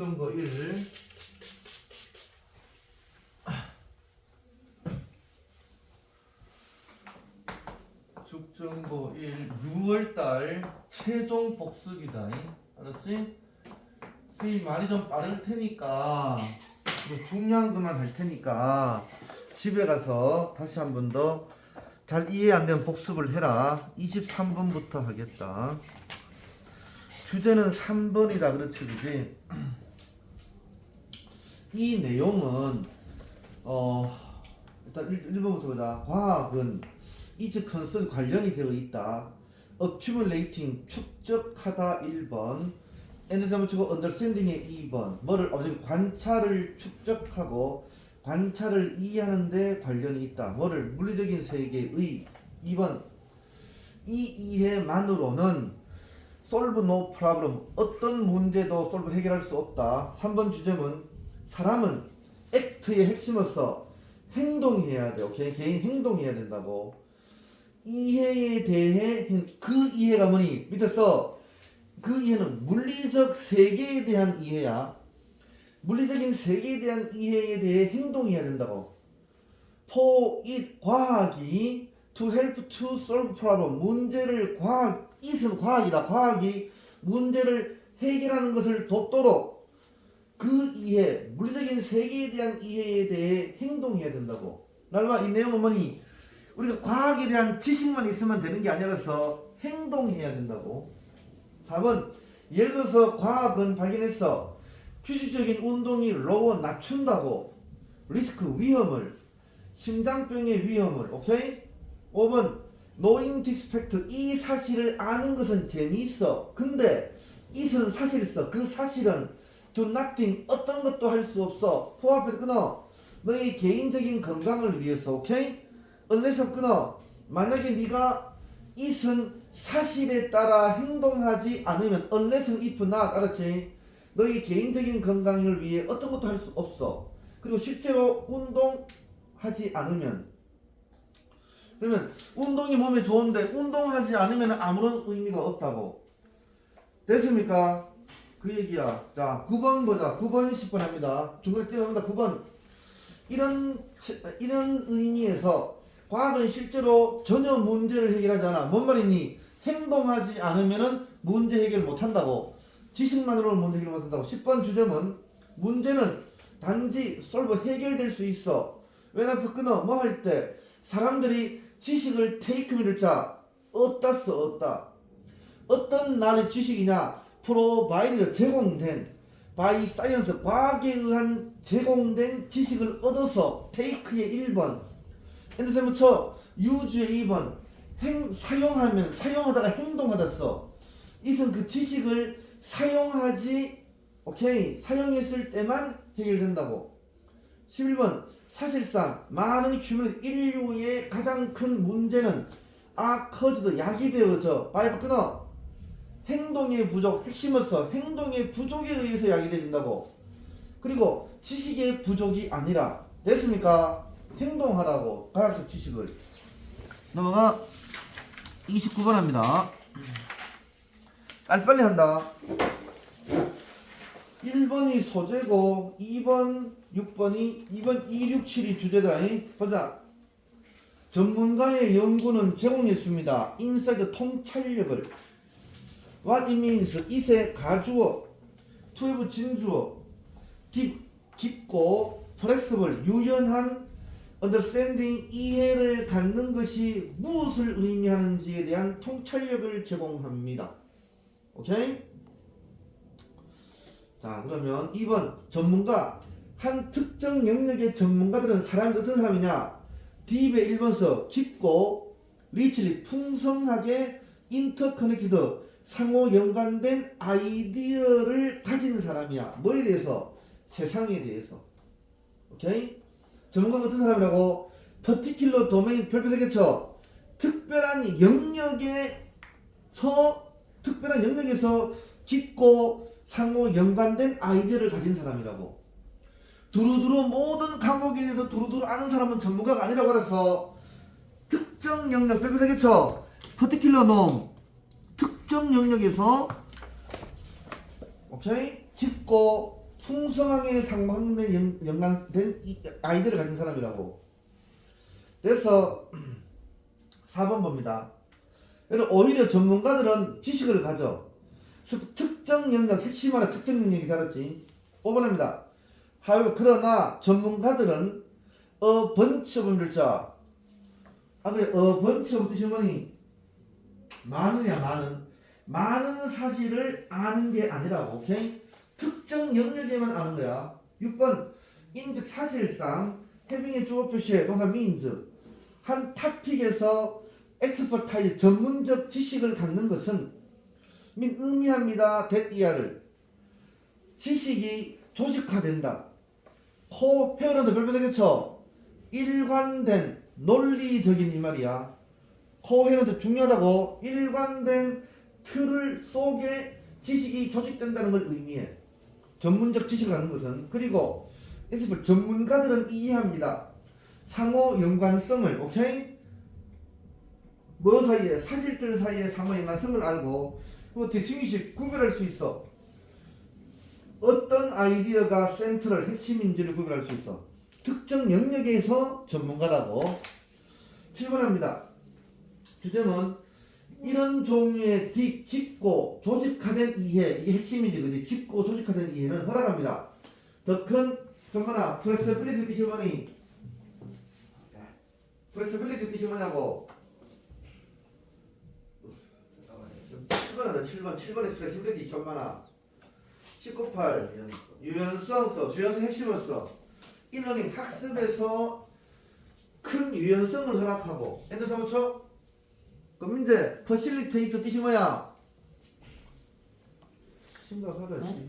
죽정거 1 죽정거 1 6월달 최종 복습이다. 알았지? 선생님 말이 좀 빠를 테니까 중요한 것만 할 테니까 집에 가서 다시 한 번 더 잘 이해 안 되면 복습을 해라. 23번부터 하겠다. 주제는 3번이다. 그렇지, 그지? 이 내용은 일단 1번부터 보자. 과학은 is concern 관련이 되어 있다. accumulating 축적하다 1번. understanding understanding의 2번. 뭐를 관찰을 축적하고 관찰을 이해하는데 관련이 있다. 뭐를 물리적인 세계의 2번. 이 이해만으로는 solve no problem 어떤 문제도 solve 해결할 수 없다. 3번 주제문 사람은 act의 핵심으로서 행동해야 돼. 오케이? 개인 행동해야 된다고. 이해에 대해 그 이해가 뭐니? 밑에서 그 이해는 물리적 세계에 대한 이해야. 물리적인 세계에 대한 이해에 대해 행동해야 된다고. For it 과학이 to help to solve problem 문제를 it은 과학이다. 과학이 문제를 해결하는 것을 돕도록 그 이해, 물리적인 세계에 대한 이해에 대해 행동해야 된다고. 날마 이 내용은 뭐니? 우리가 과학에 대한 지식만 있으면 되는 게 아니라서 행동해야 된다고. 4번 예를 들어서 과학은 발견했어. 규칙적인 운동이 로워 낮춘다고. 리스크 위험을, 심장병의 위험을. 오케이? 5번 knowing this fact 이 사실을 아는 것은 재미있어. 근데 it은 사실있어. 그 사실은 do nothing 어떤 것도 할 수 없어. 포 앞에서 끊어. 너의 개인적인 건강을 위해서. 오케이? unless 끊어. 만약에 네가 it은 사실에 따라 행동하지 않으면 unless if not 알았지? 너의 개인적인 건강을 위해 어떤 것도 할 수 없어. 그리고 실제로 운동하지 않으면 그러면 운동이 몸에 좋은데 운동하지 않으면 아무런 의미가 없다고. 됐습니까? 그 얘기야. 자 9번 보자. 9번 10번 합니다. 중간에 뛰어납니다. 9번 이런 의미에서 과학은 실제로 전혀 문제를 해결하지 않아. 뭔 말이니? 행동하지 않으면 문제 해결 못한다고. 지식만으로는 문제 해결 못한다고. 10번 주제문 문제는 단지 솔브 해결될 수 있어. 왼앞에 끊어. 뭐 할 때 사람들이 지식을 테이크미를 자 얻다 써 얻다. 어떤 나라의 지식이냐? 프로바이드 제공된 바이 사이언스 과학에 의한 제공된 지식을 얻어서 테이크의 1번 엔드세무처 유즈의 2번 사용하면 사용하다가 행동하다 써. 이것은 그 지식을 사용하지 오케이 사용했을 때만 해결된다고. 11번 사실상 많은 휴먼 인류의 가장 큰 문제는 커즈도 약이 되어져. 바이브 끊어. 행동의 부족 핵심으로서 행동의 부족에 의해서 약이 되어진다고. 그리고 지식의 부족이 아니라 됐습니까? 행동하라고. 과학적 지식을. 넘어가 29번 합니다. 빨리빨리 한다. 1번이 소재고 2번 6번이 2번 2, 6, 7이 주제다. 보자. 전문가의 연구는 제공했습니다. 인사이드 통찰력을. What it means it의 가주어 to have 진주어 깊고 flexible 유연한 understanding 이해를 갖는 것이 무엇을 의미하는지에 대한 통찰력을 제공합니다. 오케이? 자 그러면 2번 전문가 한 특정 영역의 전문가들은 사람이 어떤 사람이냐? 딥의 1번서 깊고 리치리 풍성하게 인터커넥티드 상호 연관된 아이디어를 가진 사람이야. 뭐에 대해서? 세상에 대해서. 오케이? 전문가가 어떤 사람이라고? particular domain 별표 세겠죠? 특별한 영역에서 깊고 상호 연관된 아이디어를 가진 사람이라고. 두루두루 모든 과목에 대해서 두루두루 아는 사람은 전문가가 아니라고 그래서 특정 영역 별표 세겠죠? particular norm 특정 영역에서 오케이? 깊고 풍성하게 상반된 연관된 아이디어를 가진 사람이라고. 그래서 4번 봅니다. 오히려 전문가들은 지식을 가져 특정 영역 핵심하는 특정 영역이 다르지. 5번입니다. 그러나 전문가들은 a bunch of 글자. a bunch of 뜻이 뭐니? 많으냐 많은 사실을 아는 게 아니라고. 오케이? 특정 영역에만 아는 거야. 6번 사실상 having의 주어 표시에 동사 means 한 토픽에서 expertise 전문적 지식을 갖는 것은 의미합니다. that 이하를 지식이 조직화된다. 코페어런도 별표 되겠죠? 일관된 논리적인 이 말이야. 코헤런트 중요하다고. 일관된 틀을 속에 지식이 조직된다는 걸 의미해. 전문적 지식을 갖는 것은. 그리고 전문가들은 이해합니다. 상호 연관성을. 오케이? 뭐 사이에? 사실들 사이에 상호 연관성을 알고, 그리고 디스팅귀시 구별할 수 있어. 어떤 아이디어가 센트럴 핵심인지를 구별할 수 있어. 특정 영역에서 전문가라고. 7번 합니다. 주제는 이런 종류의 깊고 조직화된 이해, 이게 핵심이지, 그지? 깊고 조직화된 이해는 허락합니다. 더 큰 정하나 플렉서빌리티 뜻이 뭐니? 플렉서빌리티 뜻이 뭐냐고? 7번에 플렉서빌리티 정하나 19.8 유연성 써. 유연성 핵심을 써. 인러닝 학습에서 큰 유연성을 허락하고. 엔더 3초. 그럼 이제 퍼실리테이터 뜻이 뭐야? 심각하다. 네?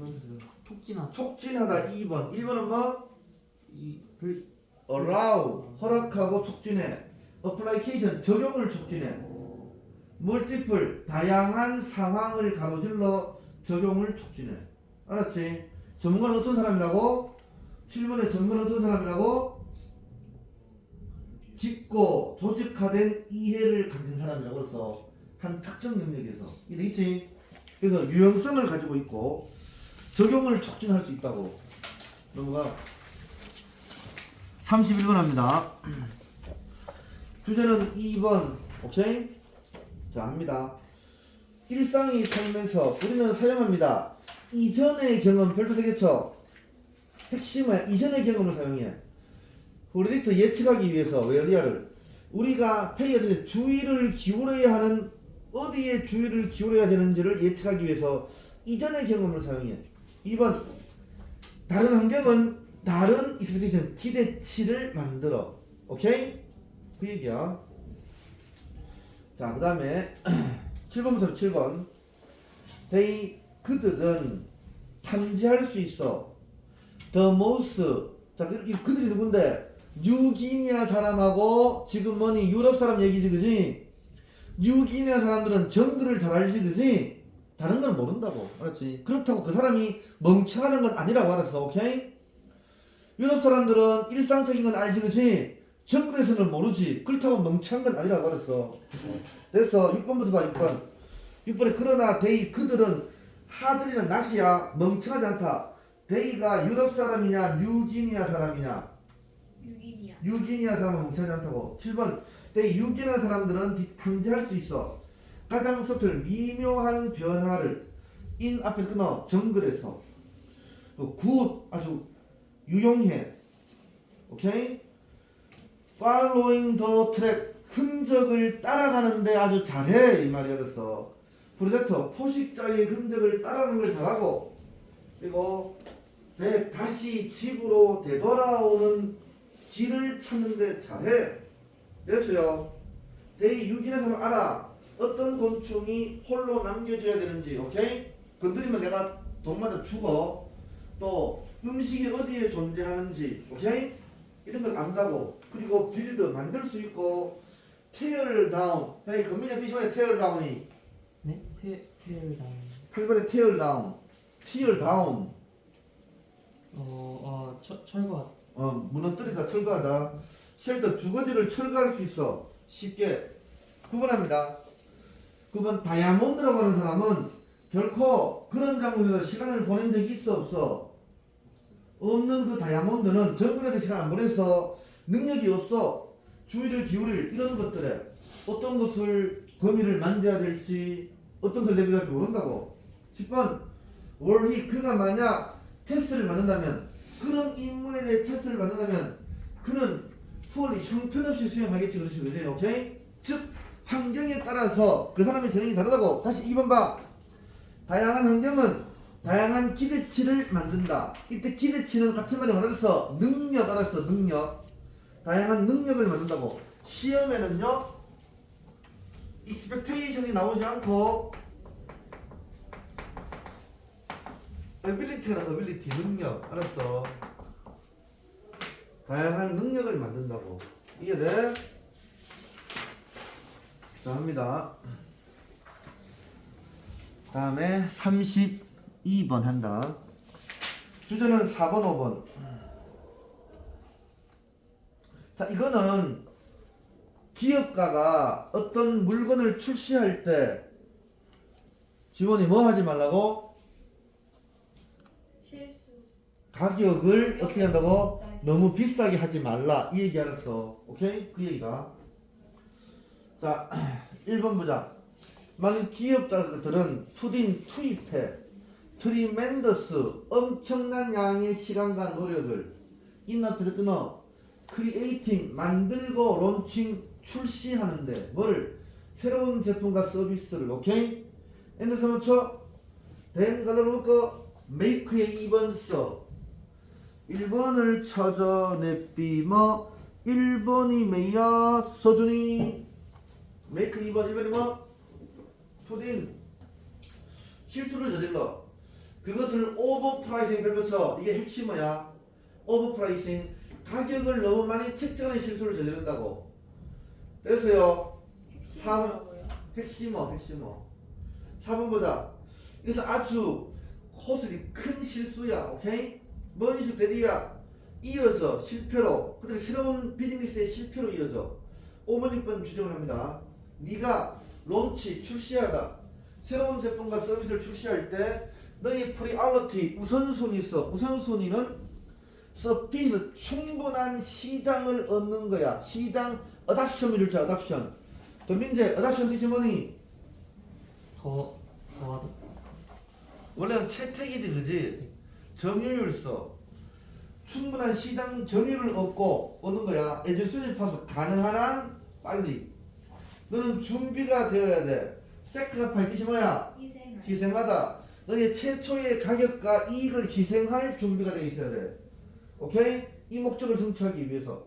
촉진하다. 2번. 1번은 뭐? allow 허락하고 촉진해. application 적용을 촉진해. multiple 다양한 상황을 가로질러 적용을 촉진해. 알았지? 전문가는 어떤 사람이라고? 7번의 전문가는 어떤 사람이라고? 깊고 조직화된 이해를 가진 사람이라고 해서 한 특정 영역에서 이래 있지. 그래서 유용성을 가지고 있고 적용을 촉진할 수 있다고. 넘어가. 31번 합니다. 주제는 2번. 오케이? 자, 합니다. 일상의 삶에서 우리는 사용합니다. 이전의 경험 별표 되겠죠? 핵심은 이전의 경험을 사용해. 프리딕터 예측하기 위해서 웨어리아를 우리가 페이어에 주의를 기울여야 하는 어디에 주의를 기울여야 되는지를 예측하기 위해서 이전의 경험을 사용해. 2번 다른 환경은 다른 expectation 기대치를 만들어. 오케이? 그 얘기야. 자, 그 다음에 7번부터 7번 그들은 탐지할 수 있어. The most. 자, 그들이 누군데? 뉴기니아 사람하고 지금 뭐니 유럽 사람 얘기지, 그지? 뉴기니아 사람들은 정글을 잘 알지, 그지? 다른 건 모른다고. 알았지? 그렇다고 그 사람이 멍청하는 건 아니라고. 알았어? 오케이? 유럽 사람들은 일상적인 건 알지, 그지? 정글에서는 모르지. 그렇다고 멍청한 건 아니라고. 알았어? 됐어. 6번부터 봐. 6번에 그러나 그들은 하들이는 낫이야. 멍청하지 않다. 데이가 유럽 사람이냐 뉴기니아 사람이냐? 유기니아 사람은 멍청하지 않다고. 7번 유기니아 사람들은 탐지할 수 있어. 가장 서툴 미묘한 변화를 앞에 끊어. 정글에서 굿 아주 유용해. 오케이? Following the track 흔적을 따라가는데 아주 잘해 이 말이었어. 프로젝터 포식자의 흔적을 따라가는 걸 잘하고, 그리고 다시 집으로 되돌아오는 길을 찾는데 잘해. 됐어요. 유기나 사람 알아. 어떤 곤충이 홀로 남겨줘야 되는지. 오케이? 건드리면 내가 돈 맞아 죽어. 또 음식이 어디에 존재하는지. 오케이? 이런 걸 안다고. 그리고 빌드 만들 수 있고. tear down. 건민이 뜻이 tear down이. 네? tear down. 8번에 tear down. tear down. 철거. 무너뜨리다, 철거하다. 쉘터 주거지를 철거할 수 있어. 쉽게. 9번 합니다. 9번 다이아몬드라고 하는 사람은 결코 그런 장소에서 시간을 보낸 적이 있어 없어? 없는 그 다이아몬드는 정글에서 시간 안 보내서 능력이 없어. 주의를 기울일 이런 것들에 어떤 것을 거미를 만져야 될지 어떤 것을 내밀어야 될지 모른다고. 10번 월희 그가 만약 테스트를 만든다면 그런 임무에 대해 테스트를 만든다면 그는 풀이 형편없이 수행하겠지. 그렇지 그지? 오케이? 즉 환경에 따라서 그 사람의 재능이 다르다고. 다시 2번 봐. 다양한 환경은 다양한 기대치를 만든다. 이때 기대치는 같은 말이 말해서 능력 알았어. 능력. 다양한 능력을 만든다고. 시험에는요 expectation이 나오지 않고 ability가 나와. ability 능력 알았어. 다양한 능력을 만든다고. 이해돼? 자 합니다. 다음에 32번 한다. 주제는 4번 5번. 자 이거는 기업가가 어떤 물건을 출시할 때 직원이 뭐 하지 말라고? 실수. 가격을 어떻게 한다고? 너무 비싸게 하지 말라. 이 얘기 알았어. 오케이? 그 얘기가. 자 1번 보자. 많은 기업자들은 푸딘 투입해 트리멘더스 엄청난 양의 시간과 노력을 인너트를 끊어 크리에이팅 만들고 론칭 출시하는데 뭐를 새로운 제품과 서비스를. 오케이? 엔드 서머쳐 된 걸로 놓고 메이크의 2번 써 1번을 찾아내비뭐 1번이 메이야 서준이 메이크 2번 1번이 뭐 푸딘 실수를 저질러 그것을 오버프라이싱 별표쳐. 이게 핵심 뭐야? 오버프라이싱 가격을 너무 많이 책정하는 실수를 저지른다고. 그래서요 핵심이라고요? 핵심어 4번 보자. 그래서 아주 코스리 큰 실수야. 오케이? 뭔 실수 대디야 이어져 실패로 그다음에 새로운 비즈니스의 실패로 이어져. 5번 6번 주정을 합니다. 네가 론치 출시하다 새로운 제품과 서비스를 출시할 때 너의 프리얼리티 우선순위 있어. 우선순위는 서피스 충분한 시장을 얻는 거야. 시장 어답션 이룰 줄 어답션. 또 민재 어답션 뜻이 뭐니? 더하다. 원래는 채택이지 그지? 점유율 써. 충분한 시장 점유율을 얻고 얻는 거야. as soon as possible 가능한 한 빨리. 너는 준비가 되어야 돼. sacrifice 뜻이 뭐야? 희생을. 희생하다. 너의 최초의 가격과 이익을 희생할 준비가 되어 있어야 돼. 오케이? 이 목적을 성취하기 위해서.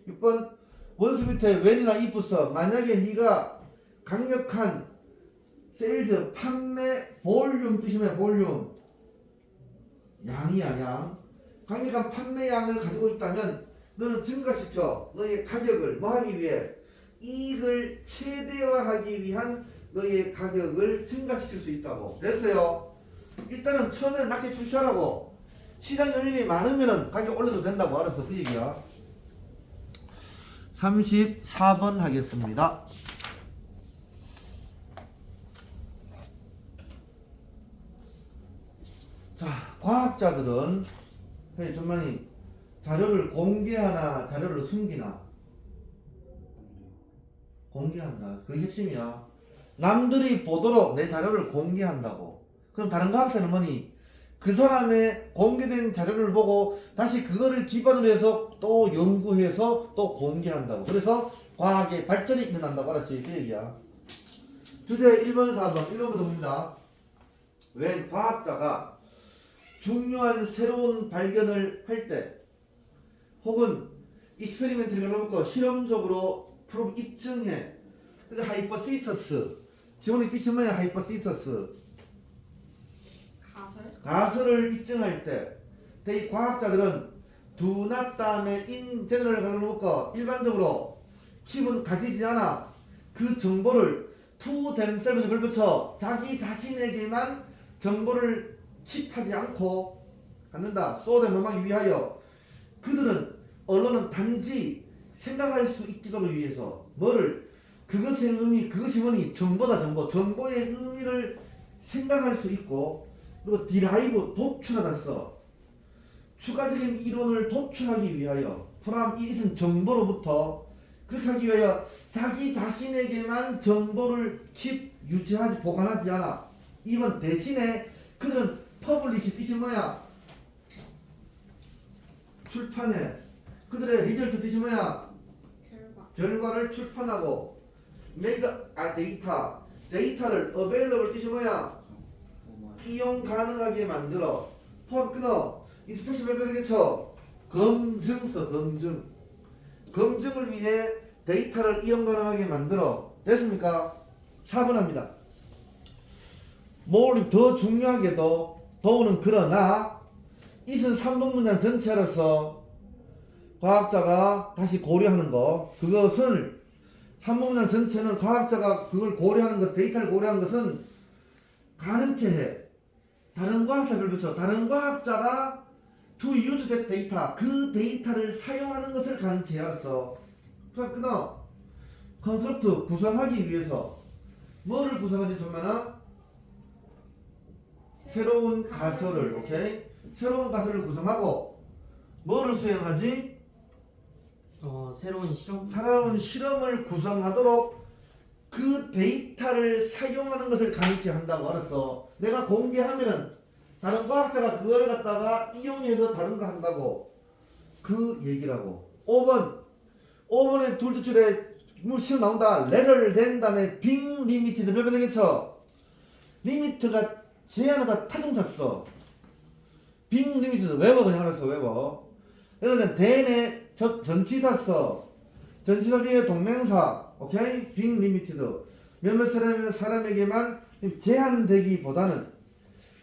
6번 원수 밑에 when이나 if 써. 만약에 네가 강력한 세일즈 판매 볼륨 뜻이 뭐야? 볼륨 양이야 양. 강력한 판매량을 가지고 있다면 너는 증가시켜 너의 가격을 뭐 하기 위해? 이익을 최대화하기 위한 너의 가격을 증가시킬 수 있다고. 그랬어요. 일단은 처음에 낮게 출시하라고. 시장 요인이 많으면 가격 올려도 된다고. 알았어. 그 얘기야. 34번 하겠습니다. 자, 과학자들은 전만이 자료를 공개하나 자료를 숨기나? 공개한다. 그게 핵심이야. 남들이 보도록 내 자료를 공개한다고. 그럼 다른 과학자는 뭐니? 그 사람의 공개된 자료를 보고 다시 그거를 기반으로 해서 또 연구해서 또 공개한다고. 그래서 과학의 발전이 일어난다고. 알았지? 그 얘기야. 주제 1번 4번 1번부터 봅니다. 왜 과학자가 중요한 새로운 발견을 할 때 혹은 익스페리멘트를 해놓고 실험적으로 프로브 입증해. 그래서 하이포시서스 지원의 뜻이 뭐야? 하이포시서스 가설을 입증할 때 이 과학자들은 do not 다음에 in general을 걸어놓고 일반적으로 기본 가지지 않아. 그 정보를 to themselves를 붙여 자기 자신에게만 정보를 킵하지 않고 갖는다. so that 뭐하기 위하여 그들은 언론은 단지 생각할 수 있도록 위해서 뭐를 그것의 의미 그것이 뭐니? 정보다. 정보의 의미를 생각할 수 있고 그리고 디라이브 독출하다 써. 추가적인 이론을 도출하기 위하여 프람 이것은 정보로부터 그렇게 하기 위하여 자기 자신에게만 정보를 유지하지 보관하지 않아. 이번 대신에 그들은 퍼블리시 뜻이 뭐야? 출판해. 그들의 리절트 뜻이 뭐야? 결과를 출판하고 데이터를 available 뜻이 뭐야? 이용 가능하게 만들어. 포함 끊어. 이 스페셜 밸브겠죠? 검증을 위해 데이터를 이용 가능하게 만들어. 됐습니까? 4번 합니다. 뭘 더 중요하게도 도우는 그러나 이은 3번 문장 전체로서 과학자가 다시 고려하는 거, 그것을 3번 문장 전체는 과학자가 그걸 고려하는 것, 데이터를 고려하는 것은 가능케 해. 다른 과학자를 붙여. 다른 과학자가 to use that data, 그 데이터를 사용하는 것을 가능케 하였어. 끊어. 컨스트럭트 구성하기 위해서 뭐를 구성하지 정면아? 새로운 가설을, 오케이? 새로운 가설을 구성하고 뭐를 수행하지? 새로운 실험. 새로운 실험을 구성하도록 그 데이터를 사용하는 것을 가능케 한다고. 알았어. 내가 공개하면은 다른 과학자가 그걸 갖다가 이용해서 다른 거 한다고. 그 얘기라고. 5번에 둘째 줄에 시험 나온다. 레를 된 다음에 빙 리미티드 몇 번 되겠죠? 리미트가 제한하다 타동사 써. 빙 리미티드 웨버 그냥 알았어. 웨버. 예를 들면 대내 전치사 써. 전치사 뒤에 동명사. 오케이? 빙 리미티드. 몇몇 사람에게만 제한되기보다는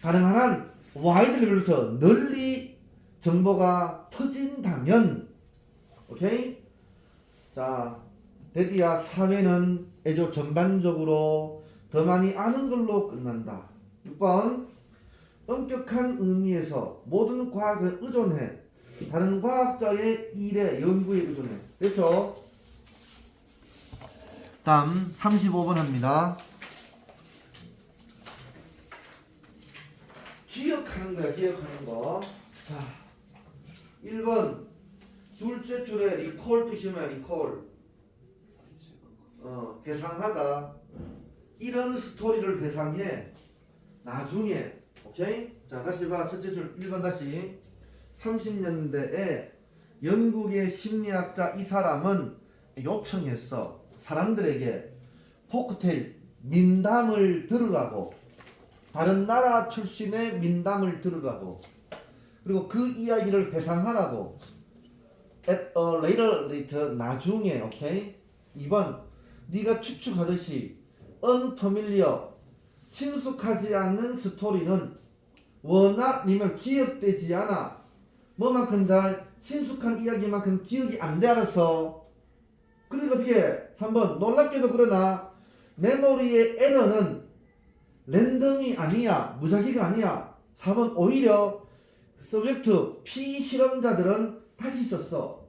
가능한 한 와이드리 그렇죠. 널리 정보가 퍼진다면. 오케이? 자, 드디어 사회는 애조 전반적으로 더 많이 아는 걸로 끝난다. 6번 엄격한 의미에서 모든 과학에 의존해. 다른 과학자의 일에 연구에 의존해. 됐죠? 다음 35번 합니다. 기억하는 거야. 기억하는 거. 자, 1번 둘째 줄에 리콜 뜻이 뭐야? 리콜. 회상하다. 이런 스토리를 회상해. 나중에. 오케이? 자, 다시 봐. 첫째 줄 1번 다시. 30년대에 영국의 심리학자 이 사람은 요청했어. 사람들에게 포크테일 민담을 들으라고. 다른 나라 출신의 민담을 들으라고. 그리고 그 이야기를 회상하라고. At a later date, 나중에. 오케이? 2번 네가 추측하듯이 unfamiliar, 친숙하지 않는 스토리는 워낙 님을 기억되지 않아. 뭐만큼 잘 친숙한 이야기만큼 기억이 안 돼. 알았어. 그러니까 어떻게 3번 놀랍게도 그러나 메모리의 에러는 랜덤이 아니야. 무작위가 아니야. 4번 오히려 서브젝트 피실험자들은 다시 썼어.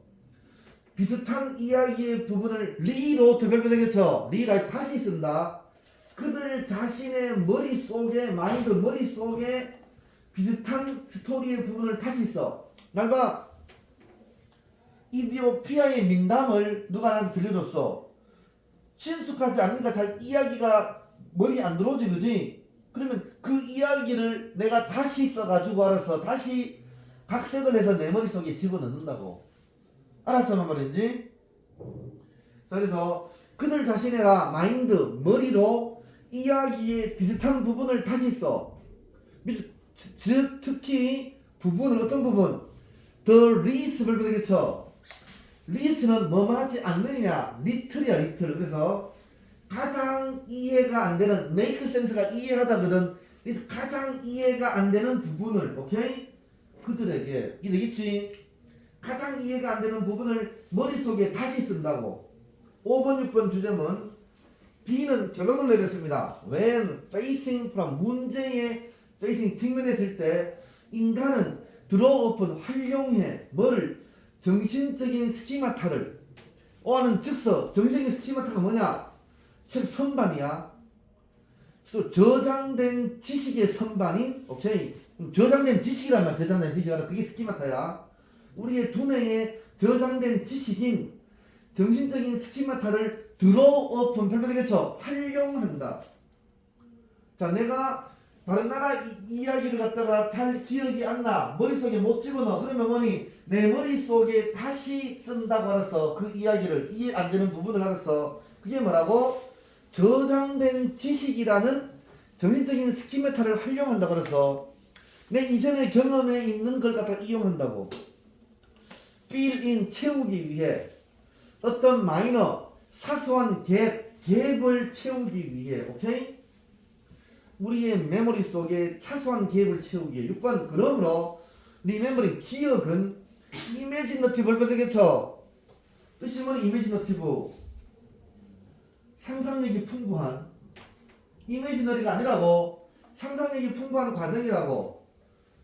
비슷한 이야기의 부분을 리로트 별표되겠죠. 리라이 다시 쓴다. 그들 자신의 머릿속에 머릿속에 비슷한 스토리의 부분을 다시 써. 날 봐. 이디오피아의 민담을 누가 나한테 들려줬어. 친숙하지 않으니까 잘 이야기가 머리에 안 들어오지, 그지? 그러면 그 이야기를 내가 다시 써가지고 알았어. 다시 각색을 해서 내 머릿속에 집어넣는다고. 알았어, 말인지? 그래서 그들 자신의 머리로 이야기의 비슷한 부분을 다시 써. 즉, 특히 부분은 어떤 부분? The least를 되겠죠? least는 뭐하지 않느냐? little이야, little. 그래서 가장 이해가 안 되는, make sense가 이해하다거든. 그래서 가장 이해가 안 되는 부분을, 오케이? 그들에게, 이 되겠지? 가장 이해가 안 되는 부분을 머릿속에 다시 쓴다고. 5번, 6번 주제문. B는 결론을 내렸습니다. When facing from 문제에 facing 직면했을 때 인간은 draw upon 활용해 뭐를? 정신적인 스키마타를. O하는 즉서 정신적인 스키마타가 뭐냐? 선반이야. 또 저장된 지식의 선반인 오케이. 저장된 지식이란 말 저장된 지식이란 그게 스키마타야. 우리의 두뇌에 저장된 지식인 정신적인 스키마타를 드로우업은 별표되겠죠. 활용한다. 자, 내가 다른 나라 이야기를 갖다가 잘 기억이 안 나. 머릿속에 못 집어넣어. 그러면 뭐니? 내 머릿속에 다시 쓴다고 알았어. 그 이야기를 이해 안 되는 부분을 알았어. 그게 뭐라고? 저장된 지식이라는 정신적인 스키메타를 활용한다고 그래서 내 이전의 경험에 있는 걸 갖다 이용한다고. fill in 채우기 위해 어떤 마이너 사소한 갭을 채우기 위해 오케이? 우리의 메모리 속에 사소한 갭을 채우기 위해 6번 그러므로 네 메모리 기억은 이미지너티브를 되겠죠. 뜻이 뭐는 이미지너티브 상상력이 풍부한 이미지너리가 아니라고 상상력이 풍부한 과정이라고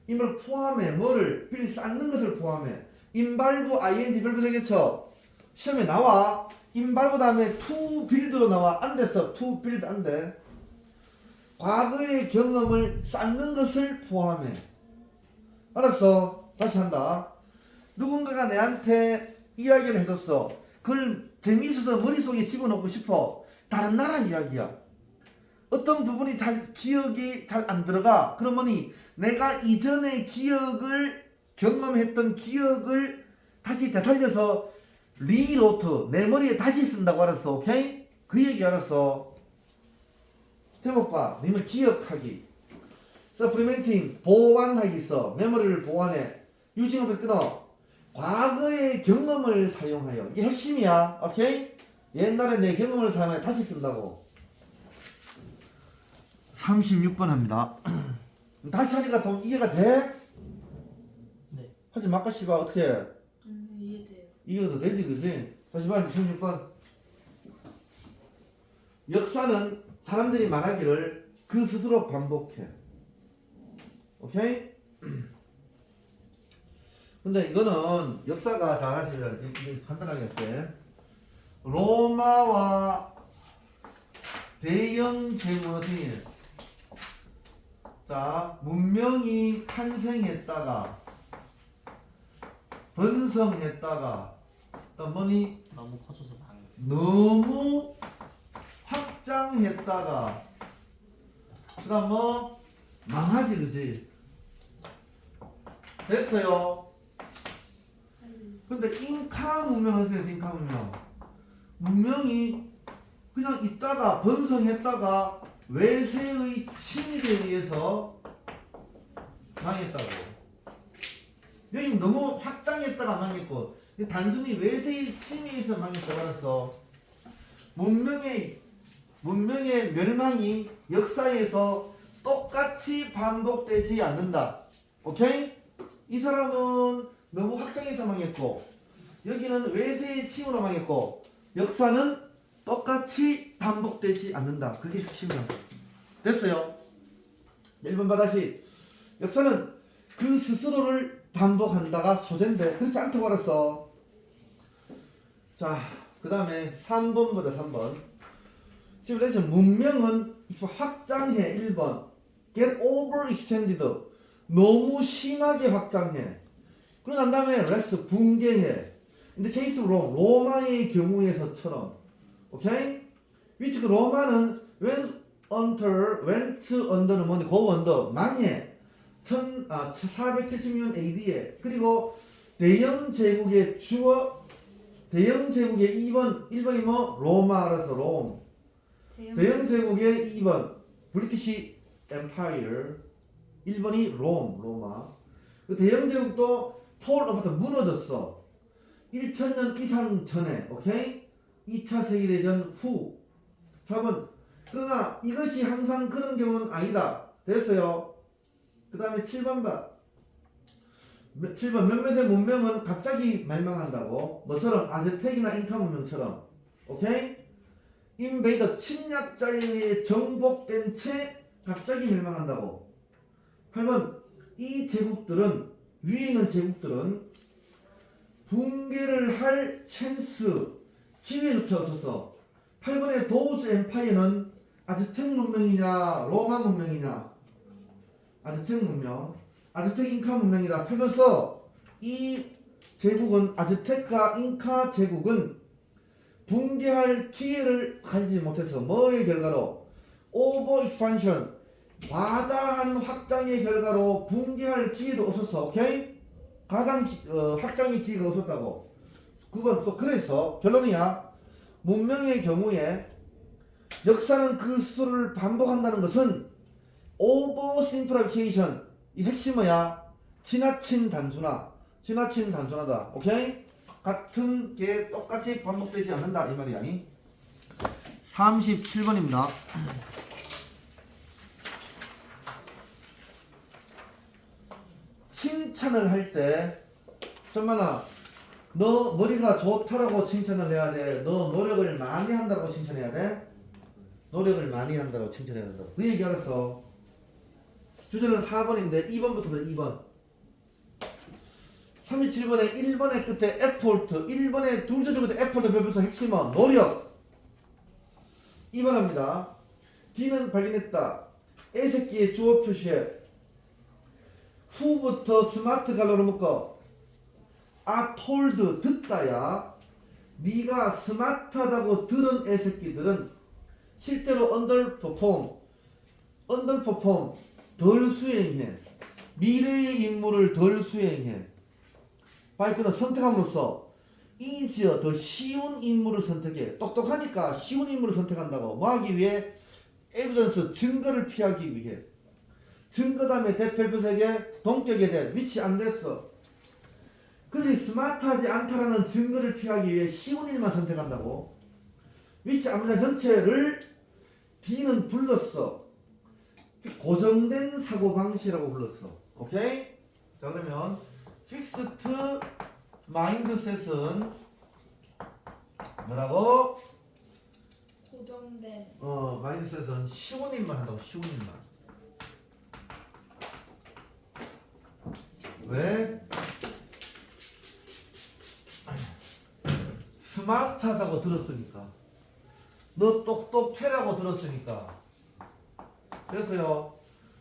임을 포함해 뭐를 빌 쌓는 것을 포함해 인발부 ing 별표 되겠죠. 시험에 나와 인발부 다음에 to build로 나와 안 됐어. to build 안 돼. 과거의 경험을 쌓는 것을 포함해. 알았어? 다시 한다. 누군가가 내한테 이야기를 해줬어. 그걸 재미있어서 머릿속에 집어넣고 싶어. 다른 나라 이야기야. 어떤 부분이 기억이 잘 안 들어가. 그러면 내가 이전의 기억을 경험했던 기억을 다시 되살려서 리로트 내 머리에 다시 쓴다고 알았어. 오케이? 그 얘기 알았어. 제목 봐. 니는 기억하기. 서프리멘팅 보완하기 있어. 메모리를 보완해. 유징업을 끊어. 과거의 경험을 사용하여. 이게 핵심이야. 오케이? 옛날에 내 경험을 사용해 다시 쓴다고. 36번 합니다. 다시 하니까 좀 이해가 돼? 네. 하지 마까 씨가 어떻게 해? 이해돼요. 이해도 되지 그지? 다시 봐. 36번. 역사는 사람들이 말하기를 그 스스로 반복해. 오케이? 근데 이거는 역사가 사실은 간단하게 할게. 로마와 대영 제국이 자 문명이 탄생했다가 번성했다가 또 뭐니 너무 커져서 방. 너무 확장했다가 그 다음 뭐 망하지 그지 됐어요. 근데 잉카 문명은 어떻게 돼서 잉카 문명이 그냥 있다가 번성했다가 외세의 침입에 의해서 망했다고. 여기 너무 확장했다가 망했고 단순히 외세의 침입에 의해서 망했다고 알았어. 문명의 멸망이 역사에서 똑같이 반복되지 않는다. 오케이? 이 사람은 너무 확장해서 망했고 여기는 외세의 침으로 망했고 역사는 똑같이 반복되지 않는다. 그게 핵심이야. 됐어요? 1번 다시 역사는 그 스스로를 반복한다가 소재인데 그렇지 않다고 알았어. 자, 그 다음에 3번 보자. 3번 지금 대체 문명은 확장해. 1번 get overextended 너무 심하게 확장해. 그러고 난 다음에 rest 붕괴해. In the case of Rome 로마의 경우에서처럼 오케이? which 그 로마는 went under는 뭐니? go under 망해. 476년 AD에 그리고 대영 제국의 1번이 뭐? 로마라서 롬. 대영 제국의 2번 브리티시 엠파이어 1번이 로마. 그 대영 제국도 fall apart 무너졌어. 1000년 이상 전에 오케이? 2차 세계대전 후. 4번 그러나 이것이 항상 그런 경우는 아니다. 됐어요. 그 다음에 7번 봐. 7번 몇몇의 문명은 갑자기 멸망한다고. 뭐처럼 아즈텍이나 잉카 문명처럼. 오케이? 인베이더 침략자에 의해 정복된 채 갑자기 멸망한다고. 8번 이 제국들은 위에 있는 제국들은 붕괴를 할 찬스 기회조차 없었어. 8번의 도우스 엠파이어는 아즈텍 문명이냐 로마 문명이냐? 아즈텍 문명. 아즈텍 잉카 문명이다. 표면서 이 제국은 아즈텍과 잉카 제국은 붕괴할 기회를 가지지 못해서 뭐의 결과로? 오버 익스판션 과다한 확장의 결과로 붕괴할 기회도 없었어. 오케이? 확장의 기회가 없었다고. 9번 또 그래서 결론이야. 문명의 경우에 역사는 그 스스로를 반복한다는 것은 오버 심플리피케이션 이 핵심 뭐야? 지나친 단순하다. 오케이? 같은 게 똑같이 반복되지 않는다 이 말이야. 37번입니다. 칭찬을 할 때 정만아 너 머리가 좋다라고 칭찬을 해야 돼? 너 노력을 많이 한다고 칭찬해야 돼? 노력을 많이 한다고 칭찬해야 된다고. 그 얘기 알았어. 주제는 4번인데 2번부터 보자. 2번 37번에 1번의 끝에 에포트 1번에 둘째 줄 끝에 에포트 별표서 핵심은 노력. 2번 합니다. D는 발견했다. A새끼의 주어 표시에 후부터 스마트 갈로를 묶어 told 듣다야. 네가 스마트하다고 들은 애새끼들은 실제로 underperform 덜 수행해. 미래의 임무를 덜 수행해. 바이크는 선택함으로써 easier 더 쉬운 임무를 선택해. 똑똑하니까 쉬운 임무를 선택한다고. 뭐 하기 위해? evidence 증거를 피하기 위해. 증거 다음에 대표색에 동격에 대해 위치 안 됐어. 그들이 스마트하지 않다라는 증거를 피하기 위해 쉬운 일만 선택한다고. 위치 안무장 전체를 D는 불렀어. 고정된 사고방식이라고 불렀어. 오케이? 자 그러면 픽스트 마인드셋은 뭐라고? 고정된 마인드셋은 쉬운 일만 한다고. 쉬운 일만. 왜? 스마트하다고 들었으니까. 너 똑똑해라고 들었으니까. 그래서요.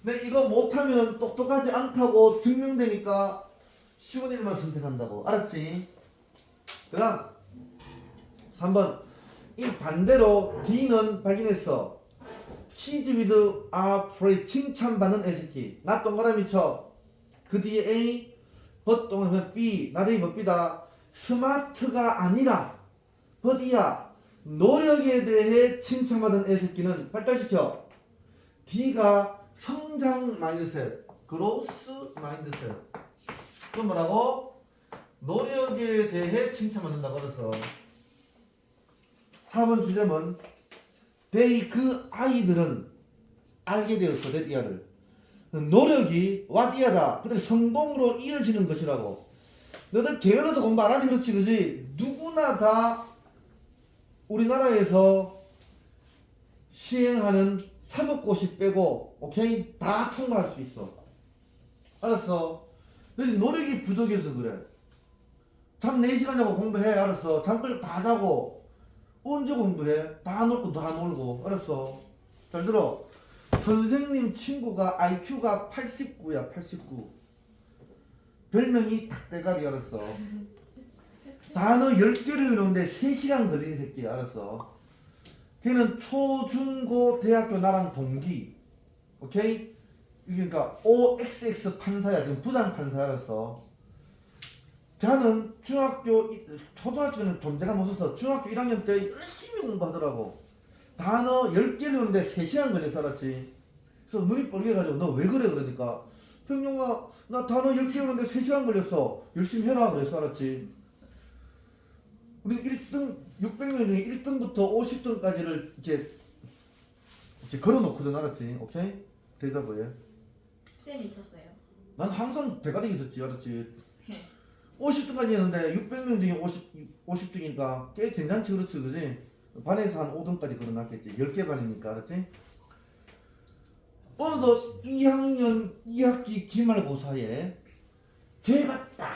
근데 이거 못하면 똑똑하지 않다고 증명되니까 쉬운 일만 선택한다고. 알았지? 그 다음 3번 이 반대로 D는 발견했어. Kids with are praise 칭찬받는 애새끼. 나 동그라미 쳐. 그 뒤에 A but 동그라미 B 나중에 뭐 B다. 스마트가 아니라 버디야 노력에 대해 칭찬받은 애새끼는 발달시켜. D가 성장 마인드셋 그로스 마인드셋. 그럼 뭐라고? 노력에 대해 칭찬받는다고 그래서 4번 주제문 they 그 아이들은 알게 되었어. 데디아를 노력이 와디아다. 그들의 성공으로 이어지는 것이라고. 너들 게을러서 공부 안 하지 그렇지 그지? 누구나 다 우리나라에서 시행하는 사법고시 빼고 오케이? 다 통과할 수 있어. 알았어? 너희 노력이 부족해서 그래. 잠 4시간 자고 공부해. 알았어? 잠들 다 자고 언제 공부해? 다 놀고 다 놀고. 알았어? 잘 들어. 선생님 친구가 IQ가 89야. 89. 별명이 닭대가리. 알았어? 단어 10개를 외우는데 3시간 걸리는 새끼야. 알았어? 걔는 초, 중, 고, 대학교 나랑 동기. 오케이? 그러니까 OXX 판사야. 지금 부장 판사. 알았어? 저는 초등학교는 존재감 없어서 중학교 1학년 때 열심히 공부하더라고. 단어 10개를 외우는데 3시간 걸려서. 알았지? 그래서 눈이 뻘개가지고 너 왜 그래? 그러니까 평영아 나 단어 10개 외우는데 3시간 걸렸어. 열심히 해라. 그래서. 알았지? 우리 1등 600명 중에 1등부터 50등까지를 이렇게 걸어놓거든. 알았지? 오케이? 대답을 해. 쌤 있었어요. 난 항상 대가리 있었지. 알았지? 50등까지 했는데 600명 중에 50등이니까 꽤 괜찮지. 그렇지 그지? 반에서 한 5등까지 걸어놨겠지. 10개 반이니까. 알았지? 어느덧 2학년 2학기 기말고사에 걔가 딱